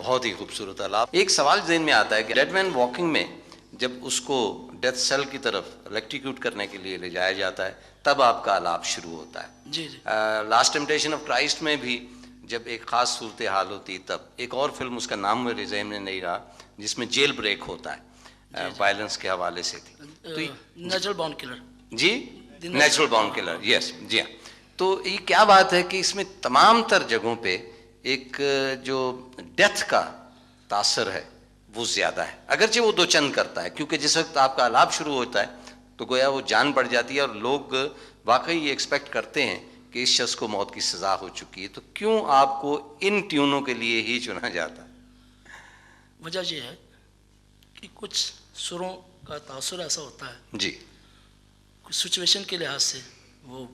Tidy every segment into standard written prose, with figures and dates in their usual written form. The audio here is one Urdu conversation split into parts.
بہت ہی خوبصورت آلاب. ایک سوال ذہن میں آتا ہے کہ ڈیڈ مین واکنگ میں جب اس کو ڈیتھ سیل کی طرف الیکٹریکیوٹ کرنے کے لیے لے جایا جاتا ہے تب آپ کا آلاب شروع ہوتا ہے. جی جی. لاسٹ ٹیمپٹیشن آف کرائسٹ میں بھی جب ایک خاص صورتحال ہوتی تب ایک اور فلم اس کا نام میرے ذہن میں نہیں رہا جس میں جیل بریک ہوتا ہے وائلنس کے حوالے سے تھی. Natural born colour. جی نیچرل بورن کلر. یس جی ہاں. تو یہ کیا بات ہے کہ اس میں تمام تر جگہوں پہ ایک جو ڈیتھ کا تاثر ہے وہ زیادہ ہے, اگرچہ وہ دو چند کرتا ہے, کیونکہ جس وقت آپ کا آلاب شروع ہوتا ہے تو گویا وہ جان پڑ جاتی ہے اور لوگ واقعی یہ ایکسپیکٹ کرتے ہیں کہ اس شخص کو موت کی سزا ہو چکی ہے. تو کیوں آپ کو ان ٹیونوں کے لیے ہی چنا جاتا ہے؟ وجہ یہ ہے کہ کچھ سروں کا تاثر ایسا ہوتا ہے جی کچھ سچویشن کے لحاظ سے. وہ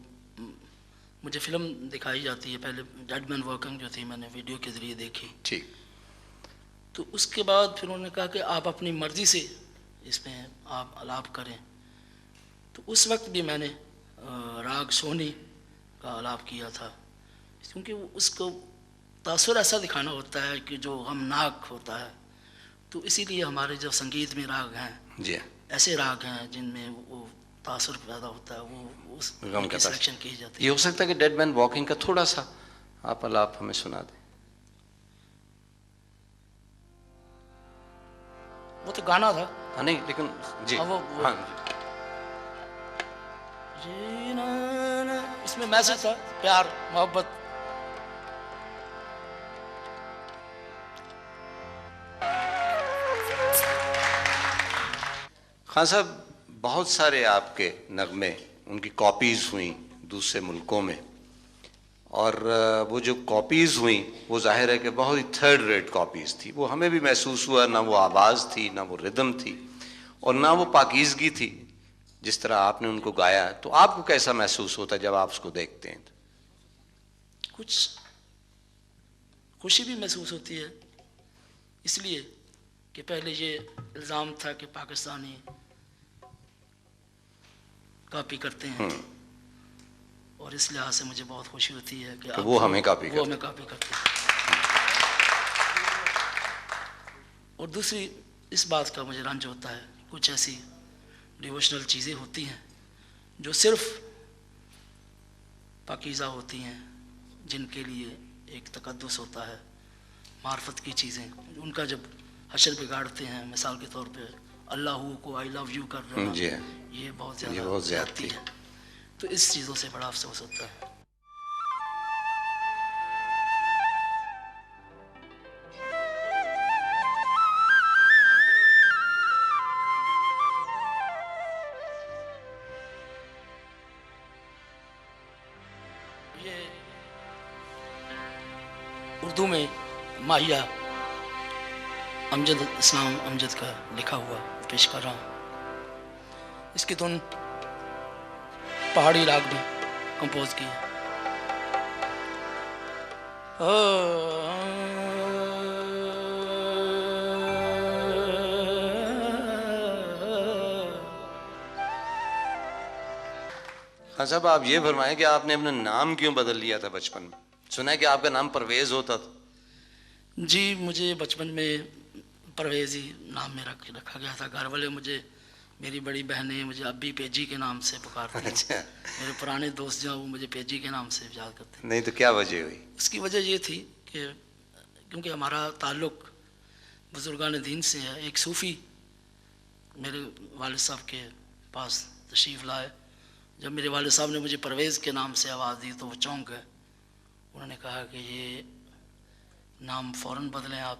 مجھے فلم دکھائی جاتی ہے, پہلے ڈیڈ مین واکنگ جو تھی میں نے ویڈیو کے ذریعے دیکھی, ٹھیک. تو اس کے بعد پھر انہوں نے کہا کہ آپ اپنی مرضی سے اس میں آپ آلاب کریں. تو اس وقت بھی میں نے راگ سونی کا آلاب کیا تھا, کیونکہ اس کو تاثر ایسا دکھانا ہوتا ہے کہ جو غمناک ہوتا ہے. تو اسی لیے ہمارے جو سنگیت میں راگ ہیں جی ایسے راگ ہیں جن میں وہ تاثر پیدا ہوتا ہے, وہ اس غم کا سلیکشن کی جاتی ہے. یہ ہو سکتا ہے کہ ڈیڈ مین واکنگ کا تھوڑا سا آپ آلاب ہمیں سنا دیں. وہ تو گانا تھا. ہاں نہیں لیکن جی ہاں اس میں میسج تھا پیار محبت. خان صاحب بہت سارے آپ کے نغمے ان کی کاپیز ہوئیں دوسرے ملکوں میں, اور وہ جو کاپیز ہوئیں وہ ظاہر ہے کہ بہت ہی تھرڈ ریٹ کاپیز تھی. وہ ہمیں بھی محسوس ہوا نہ وہ آواز تھی نہ وہ ردم تھی اور نہ وہ پاکیزگی تھی جس طرح آپ نے ان کو گایا. تو آپ کو کیسا محسوس ہوتا ہے جب آپ اس کو دیکھتے ہیں؟ کچھ خوشی بھی محسوس ہوتی ہے, اس لیے کہ پہلے یہ الزام تھا کہ پاکستانی کاپی کرتے ہیں, اور اس لحاظ سے مجھے بہت خوشی ہوتی ہے کہ وہ ہمیں کاپی کرتے ہیں. اور دوسری اس بات کا مجھے رنج ہوتا ہے کچھ ایسی ڈیووشنل چیزیں ہوتی ہیں جو صرف پاکیزہ ہوتی ہیں, جن کے لیے ایک تقدس ہوتا ہے, معرفت کی چیزیں, ان کا جب حشر بگاڑتے ہیں, مثال کے طور پہ اللہ کو آئی لو یو کر رہا جی یہ بہت زیادہ زیادتی ہے. تو اس چیزوں سے بڑا افسوس ہوتا ہے. یہ اردو میں ماہیہ امجد اسلام امجد کا لکھا ہوا پیش کر رہا ہوں. اس کی دھن پہاڑی راگ میں کمپوز کی ہے. خان صاحب آپ یہ فرمائیں کہ آپ نے اپنا نام کیوں بدل لیا تھا بچپن میں؟ سنا ہے کہ آپ کا نام پرویز ہوتا تھا. جی مجھے بچپن میں پرویز ہی نام میں رکھا گیا تھا. گھر والے مجھے, میری بڑی بہنیں مجھے اب بھی پیجی کے نام سے پکارتے ہیں. اچھا. میرے پرانے دوست جو ہیں وہ مجھے پیجی کے نام سے یاد کرتے ہیں. نہیں تو کیا وجہ ہوئی؟ اس کی وجہ یہ تھی کہ کیونکہ ہمارا تعلق بزرگان دین سے ہے. ایک صوفی میرے والد صاحب کے پاس تشریف لائے. جب میرے والد صاحب نے مجھے پرویز کے نام سے آواز دی تو وہ چونک گئے. انہوں نے کہا کہ یہ نام فوراً بدلیں آپ.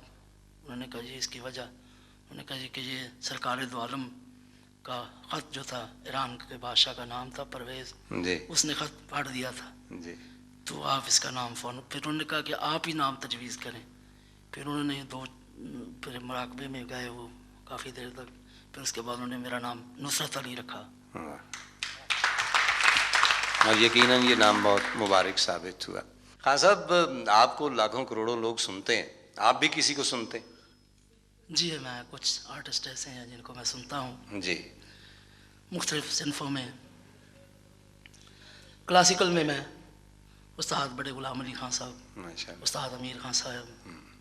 انہوں نے کہا جی اس کی وجہ, انہوں نے کہا جی کہ یہ سرکار دو عالم کا خط جو تھا, ایران کے بادشاہ کا نام تھا پرویز, اس نے خط پڑھ دیا تھا, تو آپ اس کا نام فوراً. پھر انہوں نے کہا کہ آپ ہی نام تجویز کریں. پھر انہوں نے پھر مراقبے میں گئے وہ کافی دیر تک. پھر اس کے بعد انہوں نے میرا نام نصرت علی رکھا. اور یقیناً یہ نام بہت مبارک ثابت ہوا. خان صاحب آپ کو لاکھوں کروڑوں لوگ سنتے ہیں, آپ بھی کسی کو سنتے ہیں؟ جی میں کچھ آرٹسٹ ایسے ہیں جن کو میں سنتا ہوں. جی مختلف صنفوں میں. کلاسیکل میں استاد بڑے غلام علی خان صاحب, استاد امیر خان صاحب,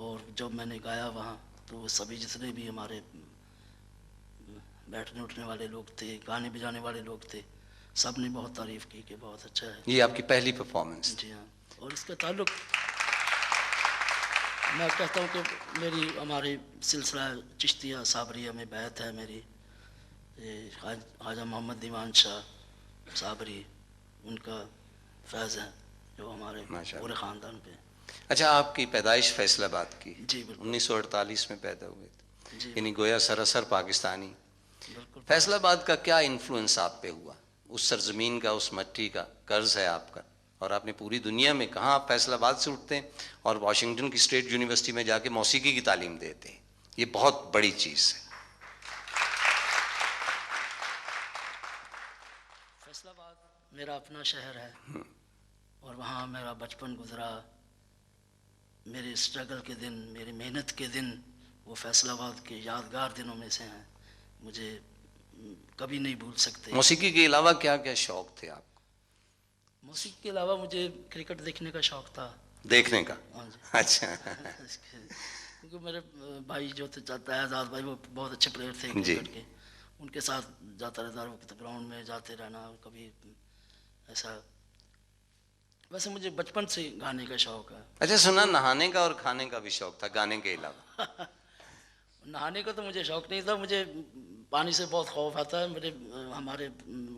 اور جب میں نے گایا وہاں تو وہ سبھی جتنے بھی ہمارے بیٹھنے اٹھنے والے لوگ تھے, گانے بجانے والے لوگ تھے, سب نے بہت تعریف کی کہ بہت اچھا ہے. یہ آپ کی پہلی پرفارمنس؟ جی ہاں. اور اس کا تعلق میں کہتا ہوں کہ میری ہمارے سلسلہ چشتیہ صابریہ میں بیعت ہے میری, خواجہ محمد دیوان شاہ صابری, ان کا فیض ہے جو ہمارے پورے خاندان پہ. اچھا, آپ کی پیدائش فیصل آباد کی؟ جی بالکل. 1948 میں پیدا ہوئے تھے, جی یعنی گویا سراسر پاکستانی. بالکل. فیصل آباد کا کیا انفلوئنس آپ پہ ہوا؟ اس سرزمین کا, اس مٹی کا قرض ہے آپ کا, اور آپ نے پوری دنیا میں کہاں, آپ فیصل آباد سے اٹھتے ہیں اور واشنگٹن کی اسٹیٹ یونیورسٹی میں جا کے موسیقی کی تعلیم دیتے ہیں, یہ بہت بڑی چیز ہے. فیصل آباد میرا اپنا شہر ہے اور وہاں میرا بچپن گزرا. میرے اسٹرگل کے دن, میری محنت کے دن وہ فیصل آباد کے یادگار دنوں میں سے ہیں, مجھے کبھی نہیں بھول سکتے. موسیقی کے علاوہ کیا کیا شوق تھے آپ کو؟ موسیقی کے علاوہ مجھے کرکٹ دیکھنے کا شوق تھا. دیکھنے کا؟ ہاں جی. اچھا. کیونکہ میرے بھائی جو تھے, اعزاز بھائی, وہ بہت اچھے پلیئر تھے کرکٹ کے, ان کے ساتھ جاتا رہتا, گراؤنڈ میں جاتے رہنا کبھی ایسا. ویسے مجھے بچپن سے گانے کا شوق ہے. اچھا, سنا نہانے کا اور کھانے کا بھی شوق تھا گانے کے علاوہ؟ نہانے کا تو مجھے شوق نہیں تھا, مجھے پانی سے بہت خوف آتا ہے. میرے ہمارے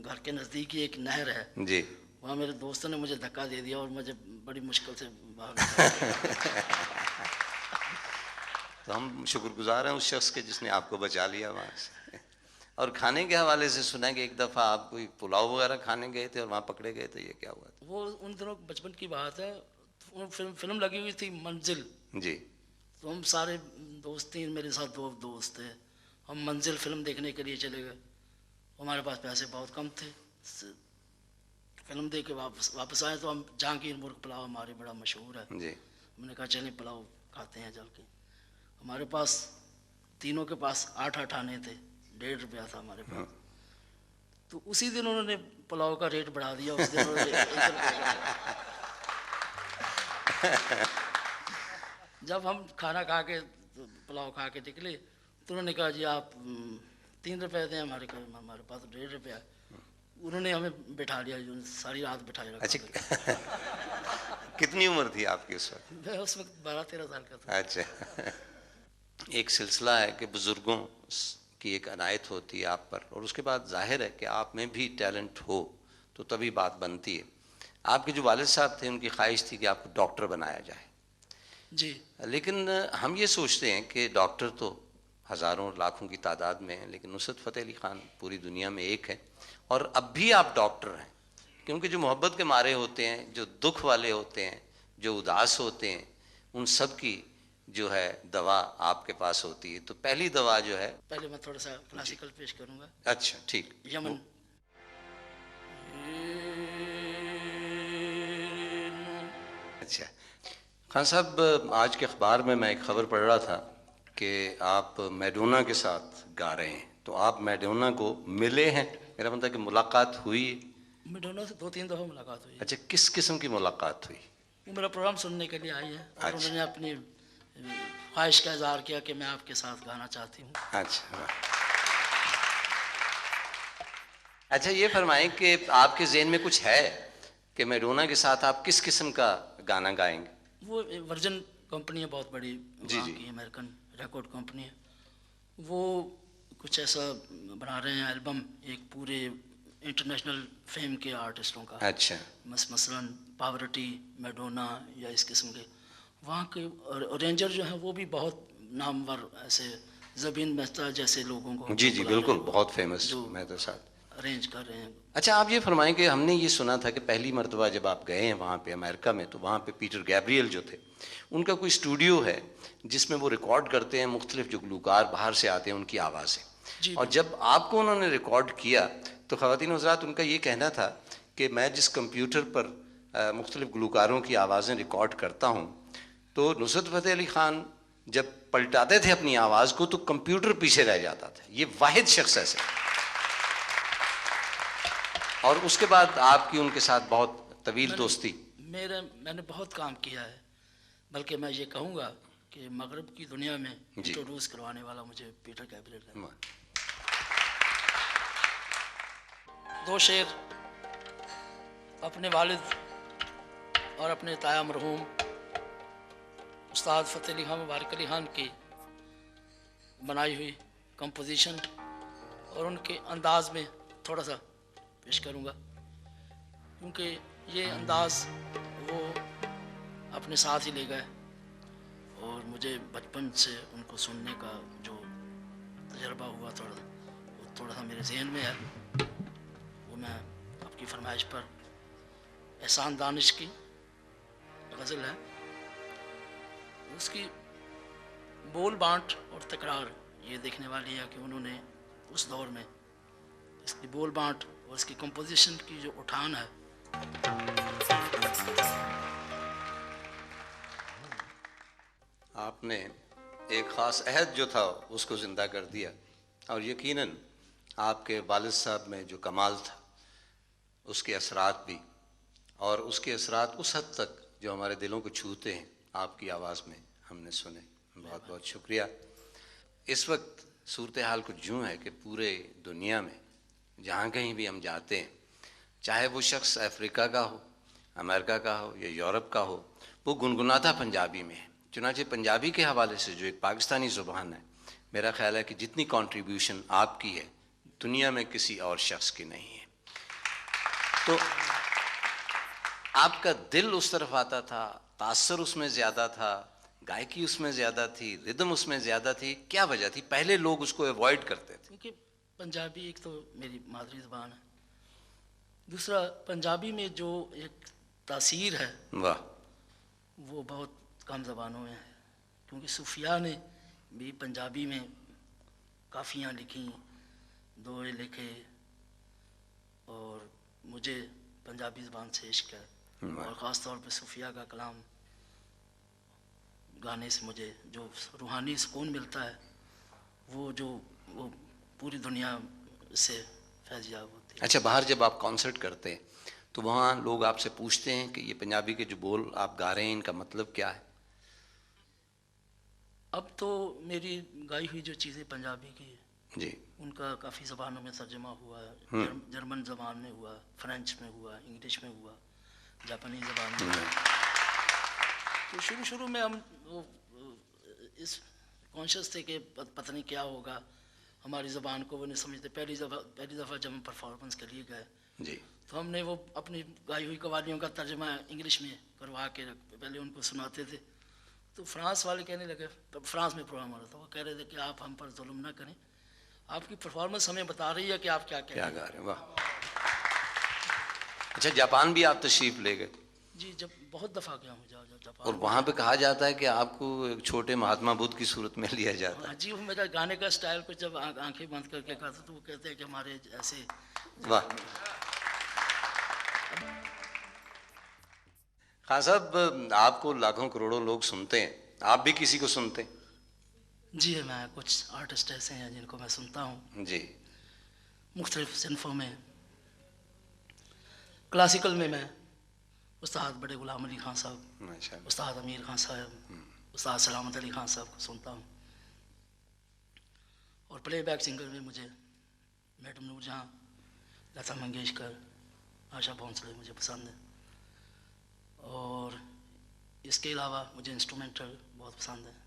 گھر کے نزدیک ہی ایک نہر ہے جی, وہاں میرے دوستوں نے مجھے دھکا دے دیا اور مجھے بڑی مشکل سے باہر. تو ہم شکر گزار ہیں اس شخص کے جس نے آپ کو بچا لیا وہاں سے. اور کھانے کے حوالے سے سنا ہے کہ ایک دفعہ آپ کوئی پلاؤ وغیرہ کھانے گئے تھے اور وہاں پکڑے گئے تھے, یہ کیا ہوا تھا؟ وہ ان دنوں بچپن کی بات ہے, فلم لگی ہوئی تھی منزل. جی. تو ہم سارے دوست تھے, میرے ساتھ دو دوست تھے, ہم منزل فلم دیکھنے کے لیے چلے گئے. ہمارے پاس پیسے بہت کم تھے, فلم دیکھ کے واپس آئے تو ہم جہانگیر مرغ پلاؤ ہمارے بڑا مشہور ہے. جی. ہم نے کہا چلیں پلاؤ کھاتے ہیں چل کے. ہمارے پاس تینوں کے پاس 8 آنے تھے, 1.5 روپیہ تھا ہمارے پاس. تو اسی دن انہوں نے پلاؤ کا ریٹ بڑھا دیا. اس دن جب ہم کھانا کھا کے پلاؤ کھا کے نکلے تو انہوں نے کہا جی آپ 3 روپے دیں, ہمارے پاس 1.5 روپیہ. انہوں نے ہمیں بٹھا لیا, ساری رات بٹھائے رکھا. اچھا, کتنی عمر تھی آپ کی اس وقت؟ میں اس وقت 12-13 سال کا تھا. اچھا. ایک سلسلہ ہے کہ بزرگوں کی ایک عنایت ہوتی ہے آپ پر, اور اس کے بعد ظاہر ہے کہ آپ میں بھی ٹیلنٹ ہو تو تبھی بات بنتی ہے. آپ کے جو والد صاحب تھے, ان کی خواہش تھی کہ آپ کو ڈاکٹر بنایا جائے. جی. لیکن ہم یہ سوچتے ہیں کہ ڈاکٹر تو ہزاروں لاکھوں کی تعداد میں ہیں, لیکن نصرت فتح علی خان پوری دنیا میں ایک ہے, اور اب بھی آپ ڈاکٹر ہیں. کیونکہ جو محبت کے مارے ہوتے ہیں, جو دکھ والے ہوتے ہیں, جو اداس ہوتے ہیں, ان سب کی جو ہے دوا آپ کے پاس ہوتی ہے. تو پہلی دوا جو ہے, پہلے میں تھوڑا سا کلاسیکل پیش کروں گا. اچھا ٹھیک. یمن. اچھا خان صاحب, آج کے اخبار میں ایک خبر پڑھ رہا تھا کہ آپ میڈونا کے ساتھ گا رہے ہیں, تو آپ میڈونا کو ملے ہیں؟ میرا مطلب ہے کہ ملاقات ہوئی؟ میڈونا سے 2-3 دفعہ ملاقات ہوئی. اچھا, کس قسم کی ملاقات ہوئی؟ وہ میرا پروگرام سننے کے لیے آئی ہے اور انہوں نے اپنی خواہش کا اظہار کیا کہ میں آپ کے ساتھ گانا چاہتی ہوں. اچھا. اچھا, یہ فرمائیں کہ آپ کے ذہن میں کچھ ہے کہ میڈونا کے ساتھ آپ کس قسم کا گانا گائیں گے؟ وہ ورجن کمپنی ہے بہت بڑی, وہاں کی امریکن ریکارڈ کمپنی ہے. وہ کچھ ایسا بنا رہے ہیں البم, ایک پورے انٹرنیشنل فیم کے آرٹسٹوں کا. اچھا. مثلاً پاورٹی, میڈونا یا اس قسم کے. وہاں کے ارینجر جو ہیں وہ بھی بہت نامور, ایسے زبین مہتا جیسے لوگوں کو. جی جی بالکل, بہت فیمس مہتا صاحب ارینج کر رہے ہیں. اچھا, آپ یہ فرمائیں کہ ہم نے یہ سنا تھا کہ پہلی مرتبہ جب آپ گئے ہیں وہاں پہ امریکہ میں, تو وہاں پہ پیٹر گیبریل جو تھے, ان کا کوئی اسٹوڈیو ہے جس میں وہ ریکارڈ کرتے ہیں مختلف جو گلوکار باہر سے آتے ہیں ان کی آوازیں. اور جب آپ کو انہوں نے ریکارڈ کیا تو خواتین حضرات, ان کا یہ کہنا تھا کہ میں جس کمپیوٹر پر مختلف گلوکاروں کی آوازیں ریکارڈ کرتا ہوں, تو نصرت فتح علی خان جب پلٹاتے تھے اپنی آواز کو تو کمپیوٹر پیچھے رہ جاتا تھا. یہ واحد شخص ایسے. اور اس کے بعد آپ کی ان کے ساتھ بہت طویل دوستی. میں نے بہت کام کیا ہے, بلکہ میں یہ کہوں گا کہ مغرب کی دنیا میں انٹروڈیوس کروانے والا مجھے پیٹر گیبریل ہے. 2 شعر اپنے والد اور اپنے تایا مرحوم استاد فتح علی خان مبارک علی خان کی بنائی ہوئی کمپوزیشن اور ان کے انداز میں تھوڑا سا پیش کروں گا، کیونکہ یہ انداز وہ اپنے ساتھ ہی لے گئے اور مجھے بچپن سے ان کو سننے کا جو تجربہ ہوا تھوڑا سا میرے ذہن میں ہے. وہ میں آپ کی فرمائش پر احسان دانش کی غزل ہے، اس کی بول بانٹ اور تکرار یہ دیکھنے والی ہے کہ انہوں نے اس دور میں اس کی بول بانٹ اور اس کی کمپوزیشن کی جو اٹھان ہے. آپ نے ایک خاص عہد جو تھا اس کو زندہ کر دیا، اور یقیناً آپ کے والد صاحب میں جو کمال تھا اس کے اثرات بھی، اور اس کے اثرات اس حد تک جو ہمارے دلوں کو چھوتے ہیں آپ کی آواز میں ہم نے سنے. بہت بہت شکریہ. اس وقت صورتحال کچھ یوں ہے کہ پورے دنیا میں جہاں کہیں بھی ہم جاتے ہیں، چاہے وہ شخص افریقہ کا ہو، امریکہ کا ہو یا یورپ کا ہو، وہ گنگناتا پنجابی میں ہے. چنانچہ پنجابی کے حوالے سے جو ایک پاکستانی زبان ہے، میرا خیال ہے کہ جتنی کنٹریبیوشن آپ کی ہے دنیا میں کسی اور شخص کی نہیں ہے. تو آپ کا دل اس طرف آتا تھا، تاثر اس میں زیادہ تھا، گائکی اس میں زیادہ تھی، ردم اس میں زیادہ تھی. کیا وجہ تھی؟ پہلے لوگ اس کو ایوائڈ کرتے تھے. کیونکہ پنجابی ایک تو میری مادری زبان ہے، دوسرا پنجابی میں جو ایک تاثیر ہے واہ، وہ بہت کم زبانوں میں ہے. کیونکہ صوفیاء نے بھی پنجابی میں کافیاں لکھیں، دوہے لکھے، اور مجھے پنجابی زبان سے عشق ہے. اور خاص طور پہ صوفیاء کا کلام گانے سے مجھے جو روحانی سکون ملتا ہے وہ پوری دنیا سے فیضیاب ہوتی ہے. اچھا، باہر جب آپ کانسرٹ کرتے ہیں تو وہاں لوگ آپ سے پوچھتے ہیں کہ یہ پنجابی کے جو بول آپ گا رہے ہیں ان کا مطلب کیا ہے؟ اب تو میری گائی ہوئی جو چیزیں پنجابی کی جی، ان کا کافی زبانوں میں ترجمہ ہوا ہے. جرمن زبان میں ہوا، فرینچ میں ہوا، انگلش میں ہوا، جاپانی زبان میں ہوا. تو شروع میں ہم اس کانشیس تھے کہ پتہ نہیں کیا ہوگا، ہماری زبان کو وہ نہیں سمجھتے. پہلی دفعہ جب ہم پرفارمنس کے لیے گئے جی، تو ہم نے وہ اپنی گائی ہوئی قوالیوں کا ترجمہ انگلش میں کروا کے پہلے ان کو سناتے تھے. تو فرانس والے کہنے لگے، فرانس میں پروگرام ہو رہا تھا، وہ کہہ رہے تھے کہ آپ ہم پر ظلم نہ کریں، آپ کی پرفارمنس ہمیں بتا رہی ہے کہ آپ کیا گا رہے ہیں. واہ. اچھا، جاپان بھی آپ تشریف لے گئے؟ جی، جب بہت دفعہ گیا ہوں جاپان. اور وہاں پہ کہا جاتا ہے کہ آپ کو ایک چھوٹے مہاتما بدھ کی صورت میں لیا جاتا ہے. جی، وہ میرا گانے کا اسٹائل کچھ جب آنکھیں بند کر کے گاتا تو وہ کہتے ہیں کہ ہمارے ایسے. واہ. خان صاحب، آپ کو لاکھوں کروڑوں لوگ سنتے ہیں، آپ بھی کسی کو سنتے ہیں؟ جی، میں کچھ آرٹسٹ ایسے ہیں جن کو میں سنتا ہوں جی. مختلف صنفوں میں. کلاسیکل میں استاد بڑے غلام علی خان صاحب، ماشاء اللہ. استاد امیر خان صاحب، استاد سلامت علی خان صاحب کو سنتا ہوں. اور پلے بیک سنگر میں مجھے میڈم نور جہاں، لتا منگیشکر، آشا بھونسلے مجھے پسند ہے. اور اس کے علاوہ مجھے انسٹرومنٹل بہت پسند ہے.